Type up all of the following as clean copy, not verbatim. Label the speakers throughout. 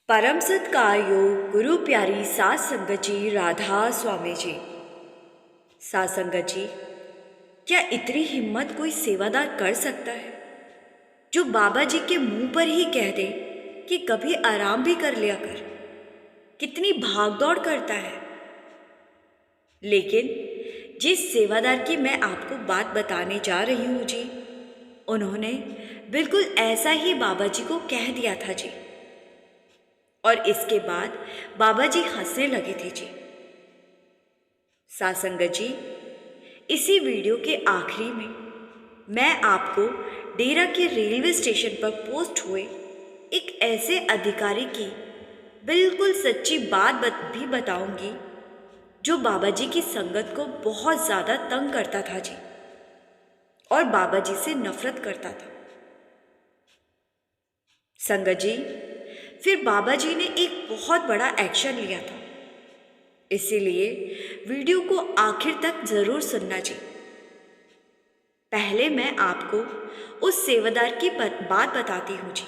Speaker 1: परम सत्कार्यो गुरु प्यारी सात संगत जी राधा स्वामी जी। सात संगत जी, क्या इतनी हिम्मत कोई सेवादार कर सकता है जो बाबा जी के मुंह पर ही कह दे कि कभी आराम भी कर लिया कर। कितनी भागदौड़ करता है। लेकिन जिस सेवादार की मैं आपको बात बताने जा रही हूँ जी, उन्होंने बिल्कुल ऐसा ही बाबा जी को कह दिया था जी। और इसके बाद बाबा जी हंसने लगे थे जी। सात संगत जी, इसी वीडियो के आखिरी में मैं आपको डेरा के रेलवे स्टेशन पर पोस्ट हुए एक ऐसे अधिकारी की बिल्कुल सच्ची बात भी बताऊंगी जो बाबा जी की संगत को बहुत ज़्यादा तंग करता था जी और बाबा जी से नफरत करता था। संगत जी, फिर बाबा जी ने एक बहुत बड़ा एक्शन लिया था। इसीलिए वीडियो को आखिर तक ज़रूर सुनना जी। पहले मैं आपको उस सेवादार की बात बताती हूँ जी,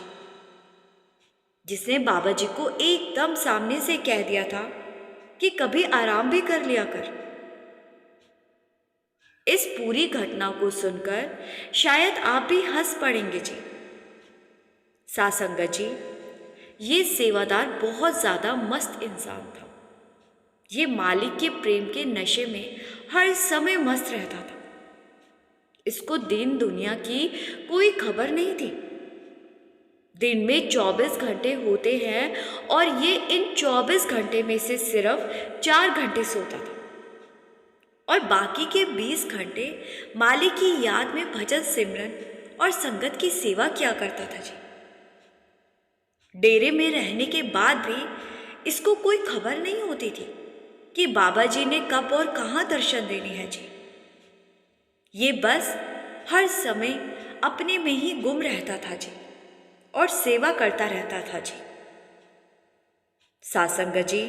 Speaker 1: जिसने बाबा जी को एकदम सामने से कह दिया था कि कभी आराम भी कर लिया कर। इस पूरी घटना को सुनकर शायद आप भी हंस पड़ेंगे जी। सात संगत जी, ये सेवादार बहुत ज़्यादा मस्त इंसान था। ये मालिक के प्रेम के नशे में हर समय मस्त रहता था। इसको दिन दुनिया की कोई खबर नहीं थी। दिन में 24 घंटे होते हैं और ये इन 24 घंटे में से सिर्फ 4 घंटे सोता था और बाकी के 20 घंटे मालिक की याद में भजन सिमरन और संगत की सेवा किया करता था जी। डेरे में रहने के बाद भी इसको कोई खबर नहीं होती थी कि बाबा जी ने कब और कहाँ दर्शन देने हैं जी। ये बस हर समय अपने में ही गुम रहता था जी और सेवा करता रहता था जी। सात संगत जी,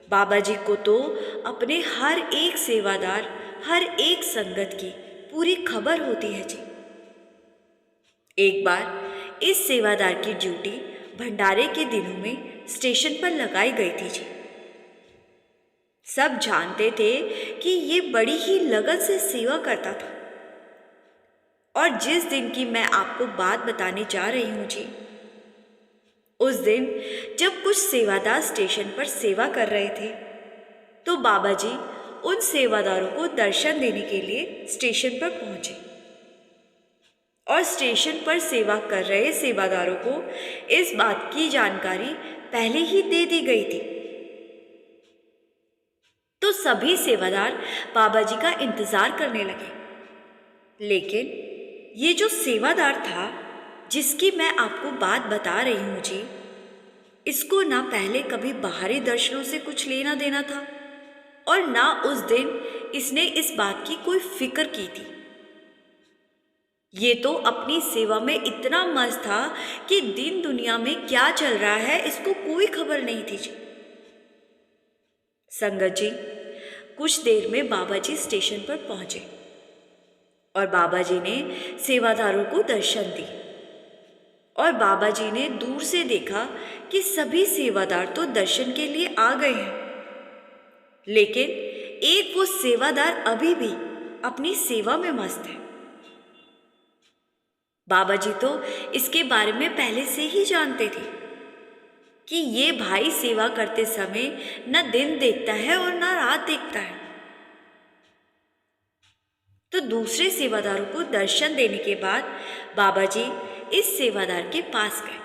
Speaker 1: बाबा जी को तो अपने हर एक सेवादार, हर एक संगत की पूरी खबर होती है जी। एक बार इस सेवादार की ड्यूटी भंडारे के दिनों में स्टेशन पर लगाई गई थी जी। सब जानते थे कि ये बड़ी ही लगन से सेवा करता था। और जिस दिन की मैं आपको बात बताने जा रही हूँ जी, उस दिन जब कुछ सेवादार स्टेशन पर सेवा कर रहे थे तो बाबा जी उन सेवादारों को दर्शन देने के लिए स्टेशन पर पहुंचे और स्टेशन पर सेवा कर रहे सेवादारों को इस बात की जानकारी पहले ही दे दी गई थी। तो सभी सेवादार बाबा जी का इंतजार करने लगे। लेकिन ये जो सेवादार था जिसकी मैं आपको बात बता रही हूँ जी, इसको ना पहले कभी बाहरी दर्शनों से कुछ लेना देना था और ना उस दिन इसने इस बात की कोई फिक्र की थी। ये तो अपनी सेवा में इतना मस्त था कि दिन दुनिया में क्या चल रहा है इसको कोई खबर नहीं थी जी। संगत जी, कुछ देर में बाबा जी स्टेशन पर पहुंचे और बाबा जी ने सेवादारों को दर्शन दिए और बाबा जी ने दूर से देखा कि सभी सेवादार तो दर्शन के लिए आ गए हैं, लेकिन एक वो सेवादार अभी भी अपनी सेवा में मस्त है। बाबा जी तो इसके बारे में पहले से ही जानते थे कि ये भाई सेवा करते समय न दिन देखता है और न रात देखता है। तो दूसरे सेवादारों को दर्शन देने के बाद बाबा जी इस सेवादार के पास गए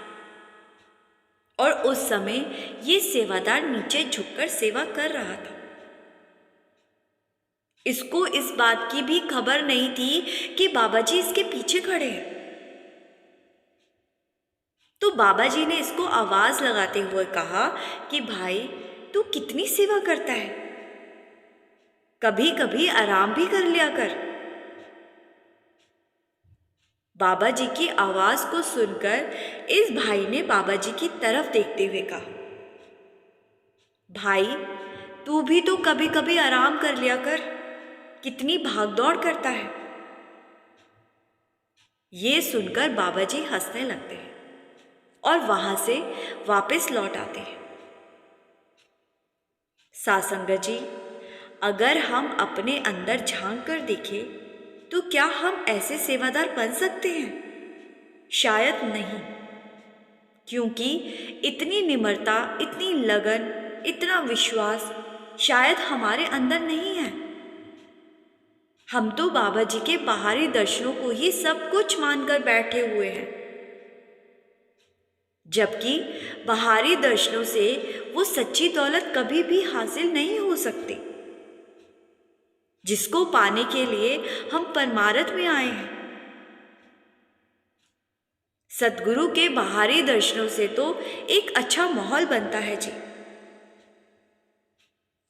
Speaker 1: और उस समय ये सेवादार नीचे झुककर सेवा कर रहा था। इसको इस बात की भी खबर नहीं थी कि बाबा जी इसके पीछे खड़े हैं। तो बाबा जी ने इसको आवाज लगाते हुए कहा कि भाई, तू कितनी सेवा करता है, कभी कभी आराम भी कर लिया कर। बाबा जी की आवाज को सुनकर इस भाई ने बाबा जी की तरफ देखते हुए कहा, भाई तू भी तो कभी कभी आराम कर लिया कर, कितनी भागदौड़ करता है। ये सुनकर बाबा जी हंसने लगते हैं और वहां से वापस लौट आते हैं। सासंगत जी, अगर हम अपने अंदर झांक कर देखें तो क्या हम ऐसे सेवादार बन सकते हैं? शायद नहीं, क्योंकि इतनी निम्रता, इतनी लगन, इतना विश्वास शायद हमारे अंदर नहीं है। हम तो बाबा जी के बाहरी दर्शनों को ही सब कुछ मानकर बैठे हुए हैं, जबकि बाहरी दर्शनों से वो सच्ची दौलत कभी भी हासिल नहीं हो सकती, जिसको पाने के लिए हम परमार्थ में आए हैं। सद्गुरु के बाहरी दर्शनों से तो एक अच्छा माहौल बनता है जी।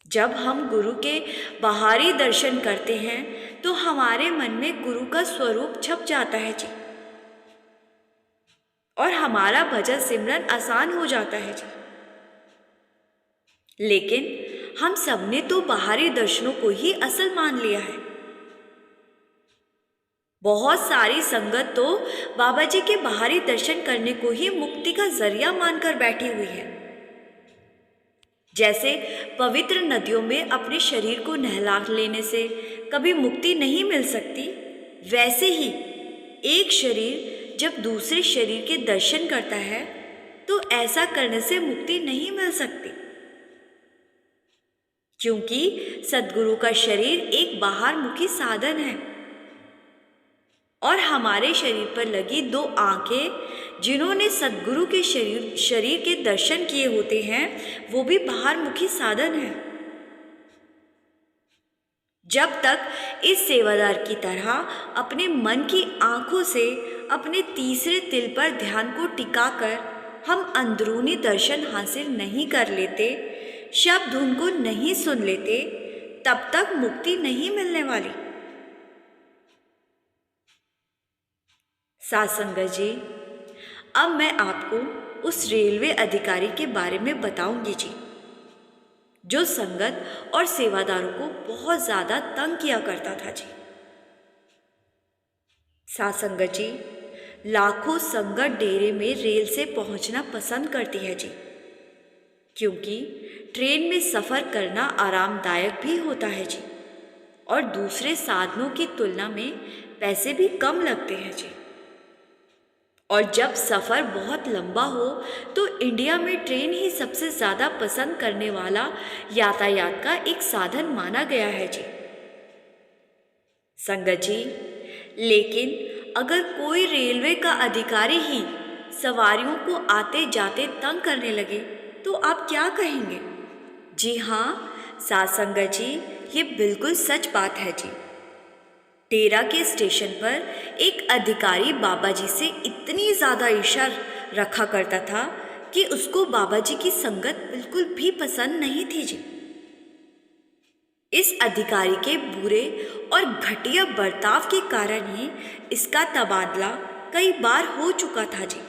Speaker 1: जब हम गुरु के बाहरी दर्शन करते हैं तो हमारे मन में गुरु का स्वरूप छप जाता है जी, और हमारा भजन सिमरन आसान हो जाता है जी। लेकिन हम सबने तो बाहरी दर्शनों को ही असल मान लिया है। बहुत सारी संगत तो बाबा जी के बाहरी दर्शन करने को ही मुक्ति का जरिया मानकर बैठी हुई है। जैसे पवित्र नदियों में अपने शरीर को नहला लेने से कभी मुक्ति नहीं मिल सकती, वैसे ही एक शरीर जब दूसरे शरीर के दर्शन करता है तो ऐसा करने से मुक्ति नहीं मिल सकती, क्योंकि सद्गुरु का शरीर एक बाहरमुखी साधन है और हमारे शरीर पर लगी दो आंखें जिन्होंने सद्गुरु के शरीर के दर्शन किए होते हैं, वो भी बाहरमुखी साधन है। जब तक इस सेवादार की तरह अपने मन की आंखों से अपने तीसरे तिल पर ध्यान को टिकाकर हम अंदरूनी दर्शन हासिल नहीं कर लेते, शब्द उनको नहीं सुन लेते, तब तक मुक्ति नहीं मिलने वाली। सासंगत जी, अब मैं आपको उस रेलवे अधिकारी के बारे में बताऊंगी जी, जो संगत और सेवादारों को बहुत ज्यादा तंग किया करता था जी। सासंगत जी, लाखों संगत डेरे में रेल से पहुंचना पसंद करती है जी, क्योंकि ट्रेन में सफ़र करना आरामदायक भी होता है जी, और दूसरे साधनों की तुलना में पैसे भी कम लगते हैं जी। और जब सफ़र बहुत लंबा हो तो इंडिया में ट्रेन ही सबसे ज़्यादा पसंद करने वाला यातायात का एक साधन माना गया है जी। संगत जी, लेकिन अगर कोई रेलवे का अधिकारी ही सवारियों को आते जाते तंग करने लगे तो आप क्या कहेंगे? जी हाँ सासंगत जी, ये बिल्कुल सच बात है जी। डेरा के स्टेशन पर एक अधिकारी बाबा जी से इतनी ज़्यादा ईर्ष्या रखा करता था कि उसको बाबा जी की संगत बिल्कुल भी पसंद नहीं थी जी। इस अधिकारी के बुरे और घटिया बर्ताव के कारण ही इसका तबादला कई बार हो चुका था जी।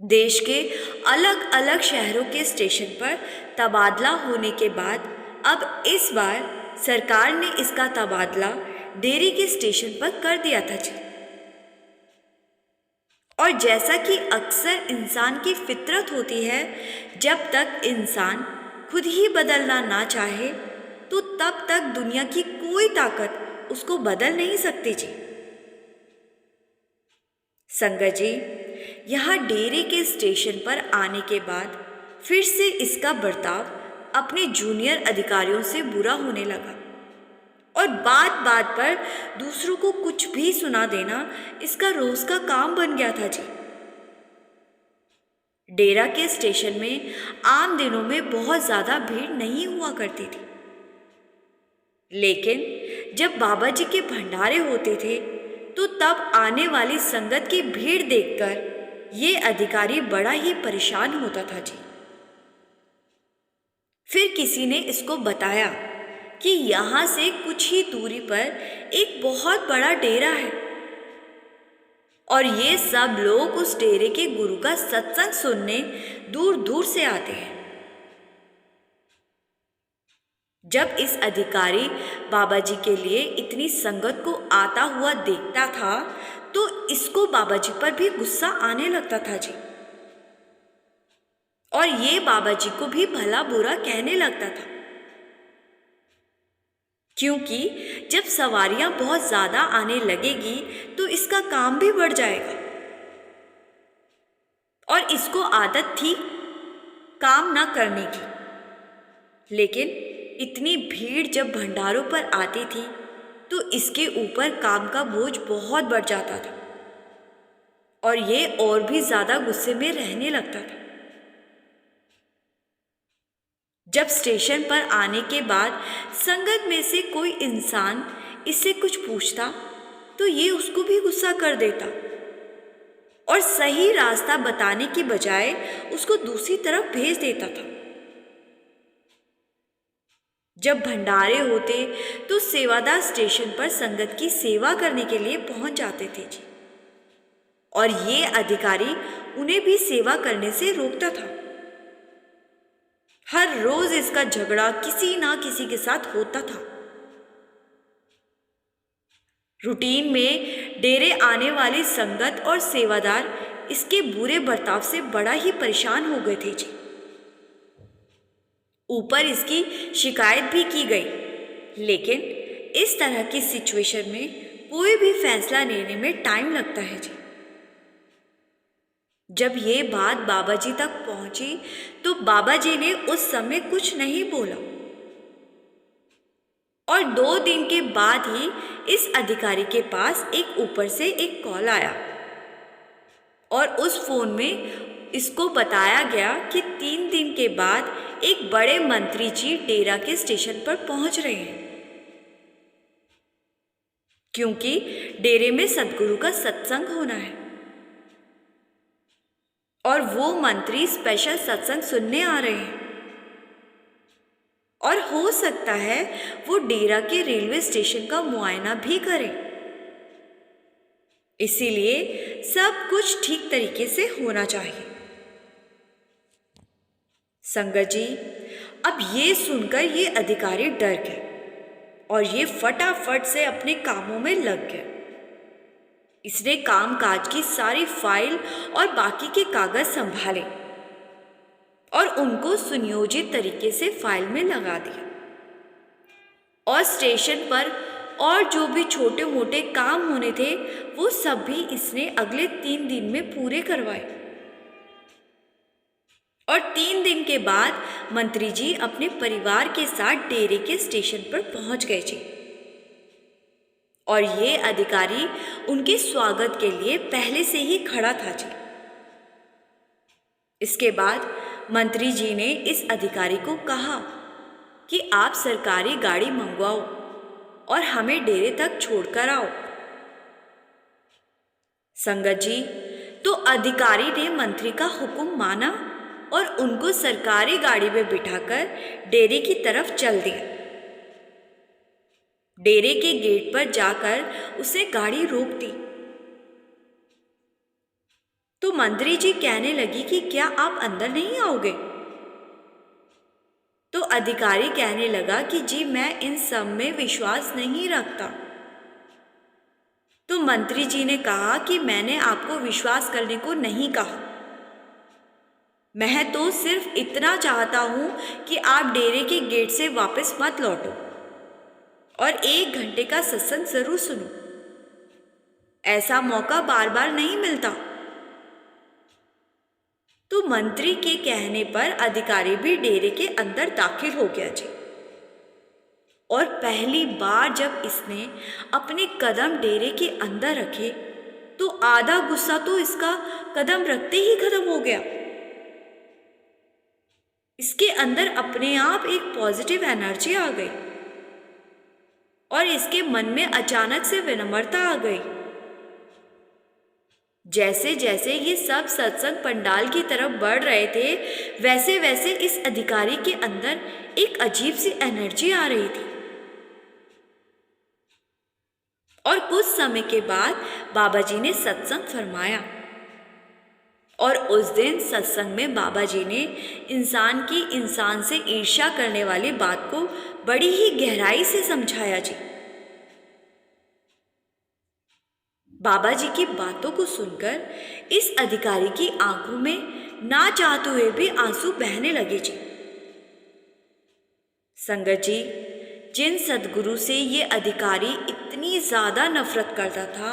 Speaker 1: देश के अलग अलग शहरों के स्टेशन पर तबादला होने के बाद अब इस बार सरकार ने इसका तबादला डेरे के स्टेशन पर कर दिया था जी। और जैसा कि अक्सर इंसान की फितरत होती है, जब तक इंसान खुद ही बदलना ना चाहे तो तब तक दुनिया की कोई ताकत उसको बदल नहीं सकती जी। संगत जी, यहाँ डेरे के स्टेशन पर आने के बाद फिर से इसका बर्ताव अपने जूनियर अधिकारियों से बुरा होने लगा और बात बात पर दूसरों को कुछ भी सुना देना इसका रोज का काम बन गया था जी। डेरा के स्टेशन में आम दिनों में बहुत ज़्यादा भीड़ नहीं हुआ करती थी, लेकिन जब बाबा जी के भंडारे होते थे तो तब आने वाली संगत की भीड़ देखकर ये अधिकारी बड़ा ही परेशान होता था जी। फिर किसी ने इसको बताया कि यहाँ से कुछ ही दूरी पर एक बहुत बड़ा डेरा है और ये सब लोग उस डेरे के गुरु का सत्संग सुनने दूर दूर से आते हैं। जब इस अधिकारी बाबा जी के लिए इतनी संगत को आता हुआ देखता था तो इसको बाबा जी पर भी गुस्सा आने लगता था जी। और ये बाबा जी को भी भला बुरा कहने लगता था, क्योंकि जब सवारियां बहुत ज्यादा आने लगेगी तो इसका काम भी बढ़ जाएगा। और इसको आदत थी काम ना करने की, लेकिन इतनी भीड़ जब भंडारों पर आती थी तो इसके ऊपर काम का बोझ बहुत बढ़ जाता था और ये और भी ज्यादा गुस्से में रहने लगता था। जब स्टेशन पर आने के बाद संगत में से कोई इंसान इससे कुछ पूछता तो ये उसको भी गुस्सा कर देता और सही रास्ता बताने की बजाय उसको दूसरी तरफ भेज देता था। जब भंडारे होते तो सेवादार स्टेशन पर संगत की सेवा करने के लिए पहुंच जाते थे जी, और ये अधिकारी उन्हें भी सेवा करने से रोकता था। हर रोज इसका झगड़ा किसी ना किसी के साथ होता था। रूटीन में डेरे आने वाली संगत और सेवादार इसके बुरे बर्ताव से बड़ा ही परेशान हो गए थे जी। ऊपर इसकी शिकायत भी की गई, लेकिन इस तरह की सिचुएशन में कोई भी फैसला लेने में टाइम लगता है जी। जब ये बात बाबा जी तक पहुंची तो बाबा जी ने उस समय कुछ नहीं बोला और 2 दिन के बाद ही इस अधिकारी के पास एक ऊपर से एक कॉल आया और उस फोन में इसको बताया गया कि 3 दिन के बाद एक बड़े मंत्री जी डेरा के स्टेशन पर पहुंच रहे हैं, क्योंकि डेरे में सद्गुरु का सत्संग होना है और वो मंत्री स्पेशल सत्संग सुनने आ रहे हैं और हो सकता है वो डेरा के रेलवे स्टेशन का मुआयना भी करें। इसीलिए सब कुछ ठीक तरीके से होना चाहिए। संगत जी, अब ये सुनकर ये अधिकारी डर गए और ये फटाफट से अपने कामों में लग गए। इसने कामकाज की सारी फाइल और बाकी के कागज संभाले और उनको सुनियोजित तरीके से फाइल में लगा दिया और स्टेशन पर और जो भी छोटे मोटे काम होने थे वो सब भी इसने अगले 3 दिन में पूरे करवाए। और 3 दिन के बाद मंत्री जी अपने परिवार के साथ डेरे के स्टेशन पर पहुंच गए जी, और ये अधिकारी उनके स्वागत के लिए पहले से ही खड़ा था जी। इसके बाद मंत्री जी ने इस अधिकारी को कहा कि आप सरकारी गाड़ी मंगवाओ और हमें डेरे तक छोड़कर आओ। संगत जी, तो अधिकारी ने मंत्री का हुक्म माना और उनको सरकारी गाड़ी में बिठाकर डेरे की तरफ चल दिया। डेरे के गेट पर जाकर उसने गाड़ी रोक दी तो मंत्री जी कहने लगी कि क्या आप अंदर नहीं आओगे? तो अधिकारी कहने लगा कि जी मैं इन सब में विश्वास नहीं रखता। तो मंत्री जी ने कहा कि मैंने आपको विश्वास करने को नहीं कहा, मैं तो सिर्फ इतना चाहता हूं कि आप डेरे के गेट से वापस मत लौटो और 1 घंटे का सत्संग जरूर सुनो। ऐसा मौका बार बार नहीं मिलता। तो मंत्री के कहने पर अधिकारी भी डेरे के अंदर दाखिल हो गया जी, और पहली बार जब इसने अपने कदम डेरे के अंदर रखे तो आधा गुस्सा तो इसका कदम रखते ही खत्म हो गया। इसके अंदर अपने आप एक पॉजिटिव एनर्जी आ गई और इसके मन में अचानक से विनम्रता आ गई। जैसे जैसे ये सब सत्संग पंडाल की तरफ बढ़ रहे थे वैसे वैसे इस अधिकारी के अंदर एक अजीब सी एनर्जी आ रही थी। और कुछ समय के बाद बाबा जी ने सत्संग फरमाया और उस दिन सत्संग में बाबा जी ने इंसान की इंसान से ईर्ष्या करने वाली बात को बड़ी ही गहराई से समझाया जी। बाबा जी की बातों को सुनकर इस अधिकारी की आंखों में ना चाहते हुए भी आंसू बहने लगे जी। संगत जी, जिन सद्गुरु से ये अधिकारी इतनी ज़्यादा नफरत करता था,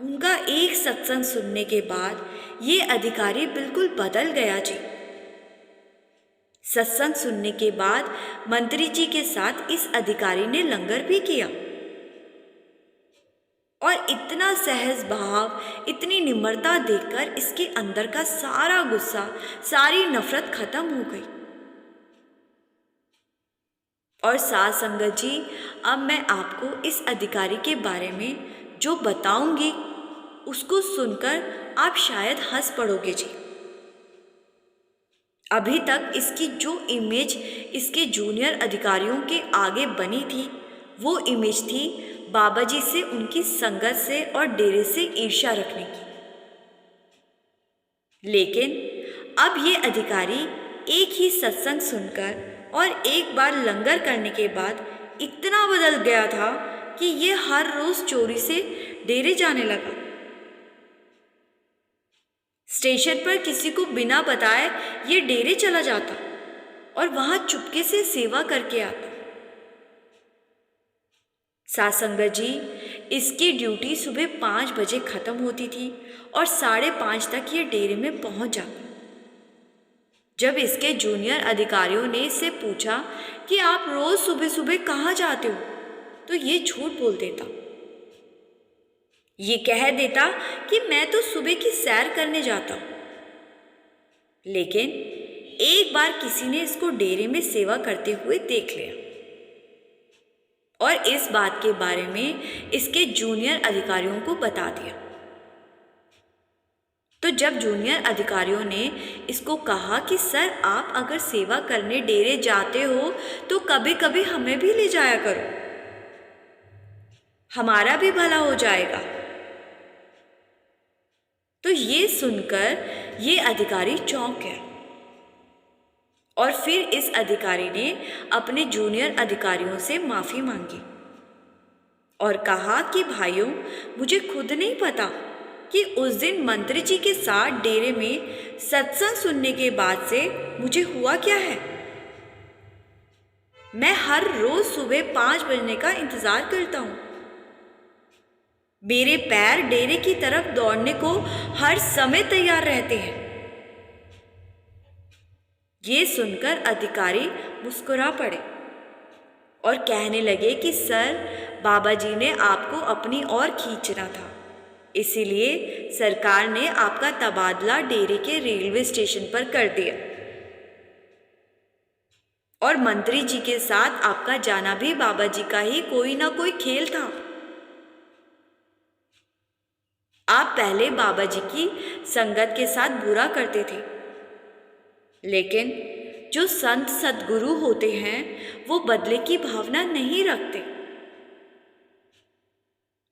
Speaker 1: उनका एक सत्संग सुनने के बाद ये अधिकारी बिल्कुल बदल गया जी। सत्संग सुनने के बाद मंत्री जी के साथ इस अधिकारी ने लंगर भी किया और इतना सहज भाव, इतनी निम्रता देखकर इसके अंदर का सारा गुस्सा, सारी नफरत खत्म हो गई। और साथ संगत जी, अब मैं आपको इस अधिकारी के बारे में जो बताऊंगी उसको सुनकर आप शायद हंस पड़ोगे जी। अभी तक इसकी जो इमेज इसके जूनियर अधिकारियों के आगे बनी थी, वो इमेज थी बाबा जी से, उनकी संगत से और डेरे से ईर्ष्या रखने की। लेकिन अब ये अधिकारी एक ही सत्संग सुनकर और एक बार लंगर करने के बाद इतना बदल गया था कि ये हर रोज चोरी से डेरे जाने लगा। स्टेशन पर किसी को बिना बताए ये डेरे चला जाता और वहां चुपके से सेवा करके आता। सासंगत जी, इसकी ड्यूटी सुबह 5 बजे खत्म होती थी और 5:30 तक ये डेरे में पहुंच जाता। जब इसके जूनियर अधिकारियों ने इससे पूछा कि आप रोज सुबह सुबह कहाँ जाते हो, तो ये झूठ बोल देता। ये कह देता कि मैं तो सुबह की सैर करने जाता हूं। लेकिन एक बार किसी ने इसको डेरे में सेवा करते हुए देख लिया और इस बात के बारे में इसके जूनियर अधिकारियों को बता दिया। तो जब जूनियर अधिकारियों ने इसको कहा कि सर, आप अगर सेवा करने डेरे जाते हो तो कभी कभी हमें भी ले जाया करो, हमारा भी भला हो जाएगा। तो ये सुनकर ये अधिकारी चौंक गया और फिर इस अधिकारी ने अपने जूनियर अधिकारियों से माफ़ी मांगी और कहा कि भाइयों, मुझे खुद नहीं पता कि उस दिन मंत्री जी के साथ डेरे में सत्संग सुनने के बाद से मुझे हुआ क्या है। मैं हर रोज सुबह 5 बजने का इंतज़ार करता हूँ। मेरे पैर डेरे की तरफ दौड़ने को हर समय तैयार रहते हैं। ये सुनकर अधिकारी मुस्कुरा पड़े और कहने लगे कि सर, बाबा जी ने आपको अपनी ओर खींचना था, इसीलिए सरकार ने आपका तबादला डेरे के रेलवे स्टेशन पर कर दिया और मंत्री जी के साथ आपका जाना भी बाबा जी का ही कोई ना कोई खेल था। आप पहले बाबा जी की संगत के साथ बुरा करते थे, लेकिन जो संत सद्गुरु होते हैं वो बदले की भावना नहीं रखते।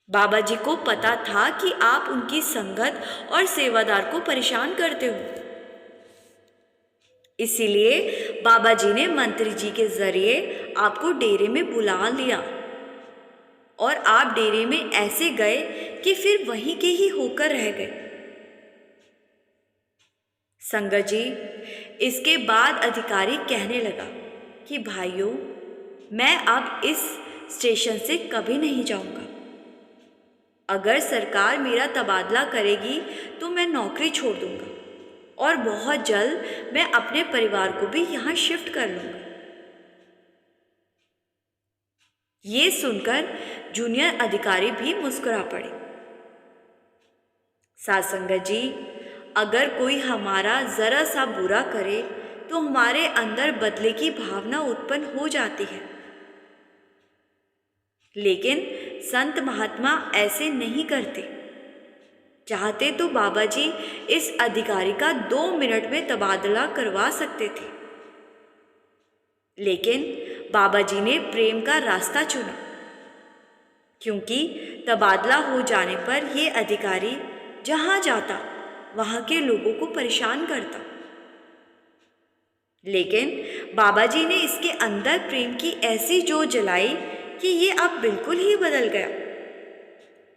Speaker 1: बाबा जी को पता था कि आप उनकी संगत और सेवादार को परेशान करते हो, इसीलिए बाबा जी ने मंत्री जी के जरिए आपको डेरे में बुला लिया और आप डेरे में ऐसे गए कि फिर वहीं के ही होकर रह गए। संगत जी, इसके बाद अधिकारी कहने लगा कि भाइयों, मैं अब इस स्टेशन से कभी नहीं जाऊंगा। अगर सरकार मेरा तबादला करेगी तो मैं नौकरी छोड़ दूंगा और बहुत जल्द मैं अपने परिवार को भी यहाँ शिफ्ट कर लूंगा। ये सुनकर जूनियर अधिकारी भी मुस्कुरा पड़े। सासंगत जी, अगर कोई हमारा ज़रा सा बुरा करे तो हमारे अंदर बदले की भावना उत्पन्न हो जाती है, लेकिन संत महात्मा ऐसे नहीं करते। चाहते तो बाबा जी इस अधिकारी का 2 मिनट में तबादला करवा सकते थे, लेकिन बाबा जी ने प्रेम का रास्ता चुना, क्योंकि तबादला हो जाने पर यह अधिकारी जहाँ जाता वहाँ के लोगों को परेशान करता। लेकिन बाबा जी ने इसके अंदर प्रेम की ऐसी जोत जलाई कि ये अब बिल्कुल ही बदल गया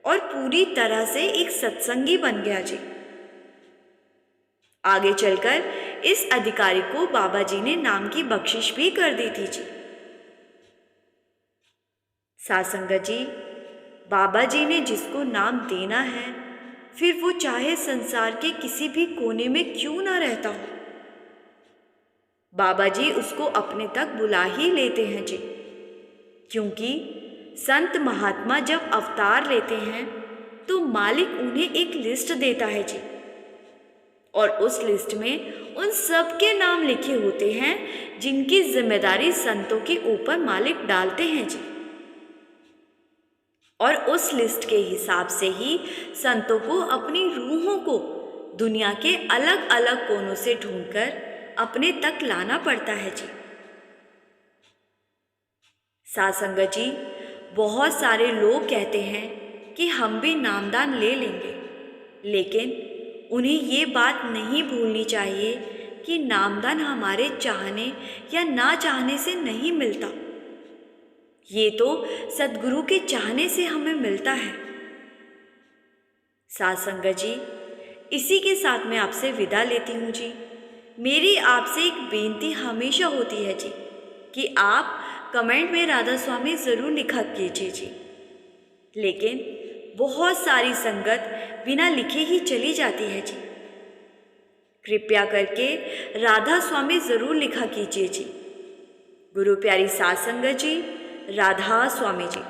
Speaker 1: और पूरी तरह से एक सत्संगी बन गया जी। आगे चलकर इस अधिकारी को बाबा जी ने नाम की बख्शिश भी कर दी थी जी। साध संगत जी, बाबा जी ने जिसको नाम देना है, फिर वो चाहे संसार के किसी भी कोने में क्यों ना रहता हो, बाबा जी उसको अपने तक बुला ही लेते हैं जी। क्योंकि संत महात्मा जब अवतार लेते हैं तो मालिक उन्हें एक लिस्ट देता है जी, और उस लिस्ट में उन सब के नाम लिखे होते हैं जिनकी जिम्मेदारी संतों के ऊपर मालिक डालते हैं जी। और उस लिस्ट के हिसाब से ही संतों को अपनी रूहों को दुनिया के अलग अलग कोनों से ढूंढकर अपने तक लाना पड़ता है जी। साध संगत जी, बहुत सारे लोग कहते हैं कि हम भी नामदान ले लेंगे, लेकिन उन्हें ये बात नहीं भूलनी चाहिए कि नामदान हमारे चाहने या ना चाहने से नहीं मिलता। ये तो सद्गुरु के चाहने से हमें मिलता है। साध संगत जी, इसी के साथ मैं आपसे विदा लेती हूँ जी। मेरी आपसे एक बेनती हमेशा होती है जी कि आप कमेंट में राधा स्वामी ज़रूर लिखा कीजिए जी। लेकिन बहुत सारी संगत बिना लिखे ही चली जाती है जी। कृपया करके राधा स्वामी ज़रूर लिखा कीजिए जी। गुरु प्यारी साध संगत जी, राधा स्वामी जी।